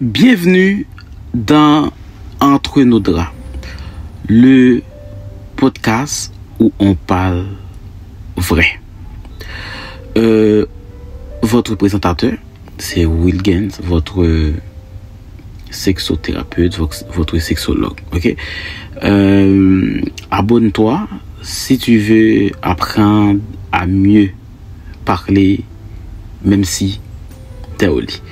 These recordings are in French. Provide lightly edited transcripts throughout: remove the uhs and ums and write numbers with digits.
Bienvenue dans Entre nos draps, le podcast où on parle vrai. Votre présentateur, c'est Will Gaines, votre sexothérapeute, votre sexologue. Ok. Abonne-toi si tu veux apprendre à mieux parler, même si t'es au lit.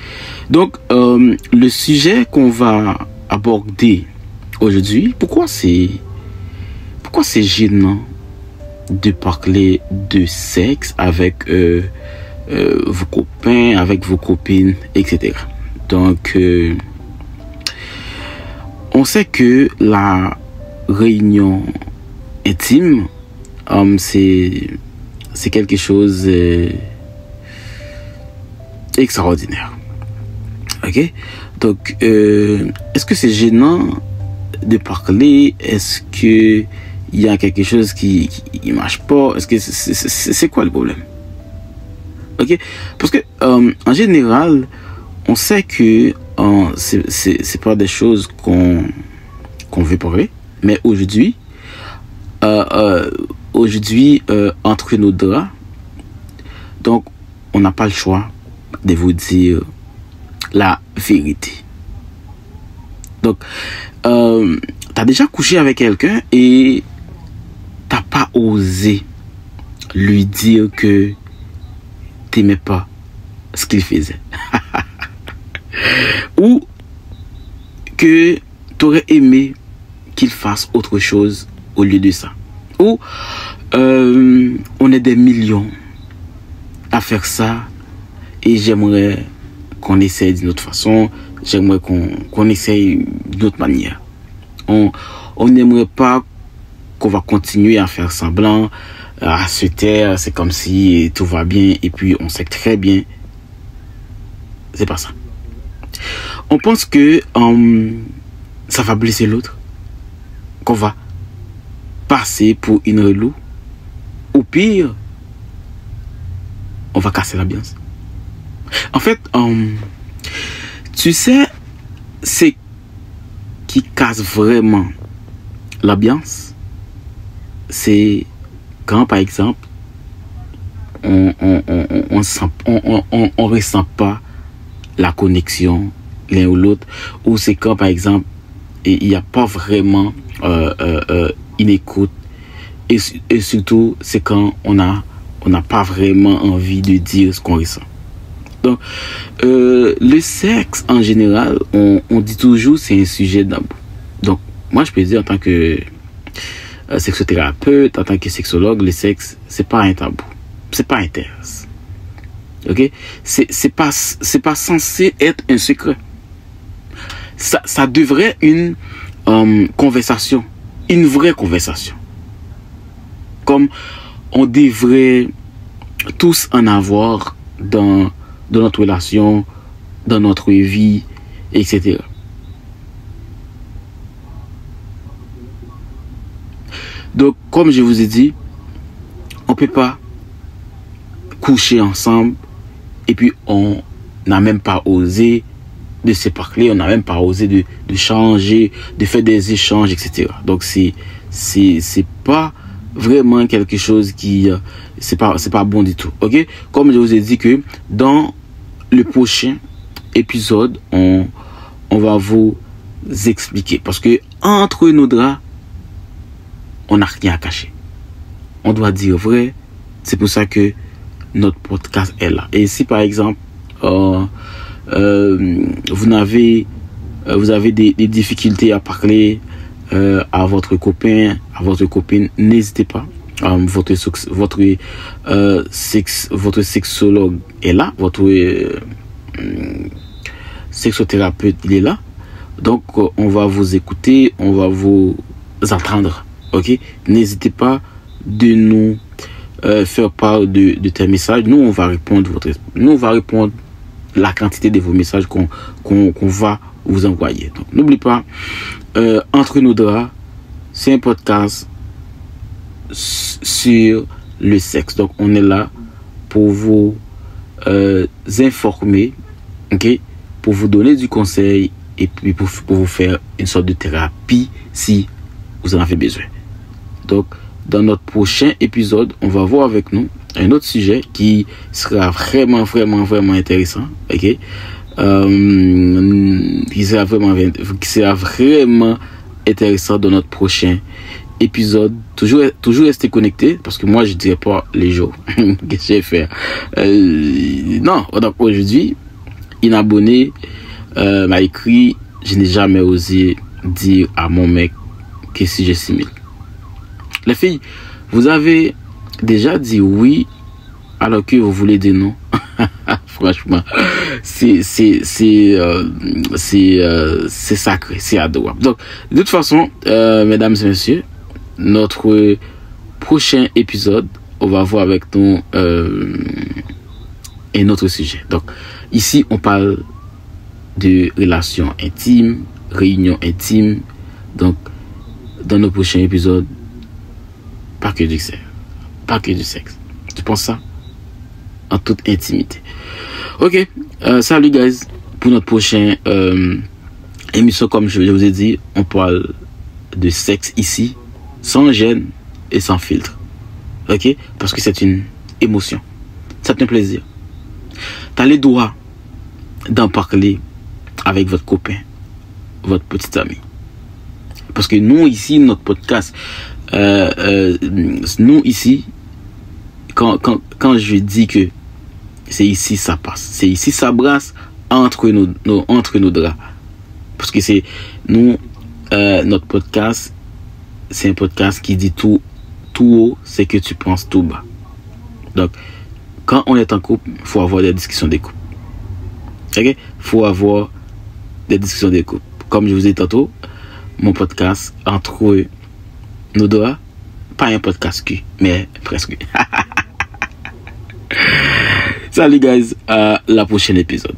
Donc, le sujet qu'on va aborder aujourd'hui, pourquoi c'est gênant de parler de sexe avec vos copains, avec vos copines, etc. Donc, on sait que la réunion intime, c'est quelque chose extraordinaire. Ok? Donc, est-ce que c'est gênant de parler? Est-ce que il y a quelque chose qui marche pas? Est-ce que c'est quoi le problème? Ok? Parce que en général, on sait que c'est pas des choses qu'on veut parler, mais aujourd'hui, entre nos draps, donc on n'a pas le choix de vous dire la vérité. Donc, t'as déjà couché avec quelqu'un et t'as pas osé lui dire que t'aimais pas ce qu'il faisait. Ou que t'aurais aimé qu'il fasse autre chose au lieu de ça. Ou on est des millions à faire ça et j'aimerais qu'on essaye d'une autre façon, j'aimerais qu'on essaye d'une autre manière. On n'aimerait pas qu'on va continuer à faire semblant, à se taire, c'est comme si tout va bien, et puis on sait très bien, c'est pas ça. On pense que ça va blesser l'autre, qu'on va passer pour une relou, ou pire, on va casser l'ambiance. En fait, tu sais, c'est qui casse vraiment l'ambiance, c'est quand, par exemple, on ressent pas la connexion l'un ou l'autre, ou c'est quand, par exemple, il n'y a pas vraiment une écoute, et surtout, c'est quand on n'a pas vraiment envie de dire ce qu'on ressent. Donc, le sexe, en général, on dit toujours c'est un sujet d'abou. Donc, moi, je peux dire en tant que sexothérapeute, en tant que sexologue, le sexe, c'est pas un tabou. C'est pas intéressant. Ok? C'est pas censé être un secret. Ça devrait une conversation. Une vraie conversation. Comme on devrait tous en avoir dans notre relation, dans notre vie, etc. Donc, comme je vous ai dit, on peut pas coucher ensemble et puis on n'a même pas osé de se parler, on n'a même pas osé de changer, de faire des échanges, etc. Donc, c'est pas vraiment quelque chose qui c'est pas bon du tout. Ok? Comme je vous ai dit que dans le prochain épisode, on va vous expliquer, parce que entre nos draps, on n'a rien à cacher. On doit dire vrai. C'est pour ça que notre podcast est là. Et si par exemple vous avez des difficultés à parler à votre copain, à votre copine, n'hésitez pas. Votre sexologue est là, votre sexothérapeute il est là. Donc on va vous écouter, on va vous entendre. Ok? N'hésitez pas de nous faire part de tes messages. Nous on va répondre la quantité de vos messages qu'on va vous envoyer. Donc n'oubliez pas, Entre nos draps, c'est un podcast sur le sexe. Donc on est là pour vous informer, ok, pour vous donner du conseil et puis pour vous faire une sorte de thérapie si vous en avez besoin. Donc, dans notre prochain épisode, on va voir avec nous un autre sujet qui sera vraiment intéressant, ok? Qui sera vraiment intéressant dans notre prochain épisode. Toujours rester connecté, parce que moi je dirais pas les jours que je vais faire. Non, donc aujourd'hui, une abonnée m'a écrit: je n'ai jamais osé dire à mon mec que si j'ai 6 000. Les filles, vous avez déjà dit oui alors que vous voulez dire non. Franchement, c'est sacré, c'est adorable. Donc, de toute façon, mesdames et messieurs, notre prochain épisode, on va voir avec nous un autre sujet. Donc, ici, on parle de relations intimes, réunions intimes. Donc, dans nos prochains épisodes, pas que du sexe. Pas que du sexe. Tu penses ça? En toute intimité. Ok. Salut, guys. Pour notre prochain émission, comme je vous ai dit, on parle de sexe ici, sans gêne et sans filtre. Ok? Parce que c'est une émotion. C'est un plaisir. Tu as le droit d'en parler avec votre copain, votre petit ami. Parce que nous, ici, notre podcast, nous, ici, quand je dis que c'est ici, ça passe. C'est ici, ça brasse entre nos draps. Parce que c'est nous, notre podcast, c'est un podcast qui dit tout haut, c'est que tu penses tout bas. Donc, quand on est en couple, il faut avoir des discussions de couple. Ok? Faut avoir des discussions de couple. Comme je vous ai dit tantôt, mon podcast entre nos doigts, pas un podcast cul, mais presque. Salut guys, à la prochaine épisode.